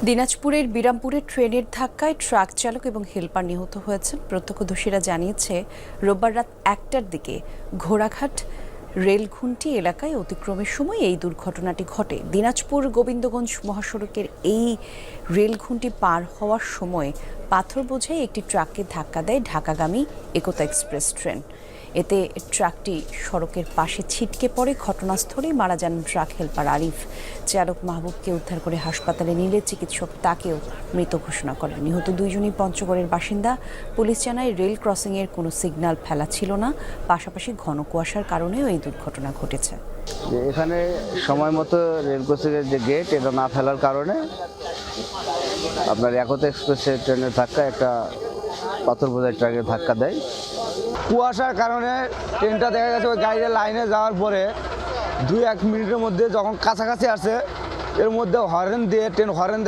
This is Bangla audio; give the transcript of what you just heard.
দিনাজপুরের বিরামপুরে ট্রেনের ধাক্কায় ট্রাক চালক এবং হেলপার নিহত হয়েছেন। প্রত্যক্ষদর্শীরা জানিয়েছে, রোববার রাত 1টার দিকে ঘোড়াঘাট রেলঘুন্টি এলাকায় অতিক্রমের সময় এই দুর্ঘটনাটি ঘটে। দিনাজপুর গোবিন্দগঞ্জ মহাসড়কের এই রেলঘুন্টি পার হওয়ার সময় পাথর বোঝাই একটি ট্রাককে ধাক্কা দেয় ঢাকাগামী একতা এক্সপ্রেস ট্রেন। এতে ট্রাকটি সড়কের পাশে ছিটকে পড়ে। ঘটনাস্থলেই মারা যান ট্রাক হেলপার আরিফ। চালক মাহবুবকে উদ্ধার করে হাসপাতালে নিলে চিকিৎসক তাকেও মৃত ঘোষণা করেন। নিহত দুইজনই পঞ্চগড়ের বাসিন্দা। পুলিশ জানায়, রেল ক্রসিংয়ের কোনো সিগন্যাল ফেলা ছিল না, পাশাপাশি ঘন কুয়াশার কারণেও এই দুর্ঘটনা ঘটেছে। এখানে সময় মতো রেল ক্রসিংয়ের যে গেট এটা না ফেলার কারণে আপনার একতা এক্সপ্রেসের ট্রেনের ধাক্কা একটা পাথর বোঝাই ট্রাকের ধাক্কা দেয়। কুয়াশার কারণে ট্রেনটা দেখা গেছে ওই গাড়ির লাইনে যাওয়ার পরে 2-1 মিনিটের মধ্যে যখন কাছাকাছি আসে এর মধ্যে হর্ন দিয়ে ট্রেন হর্ন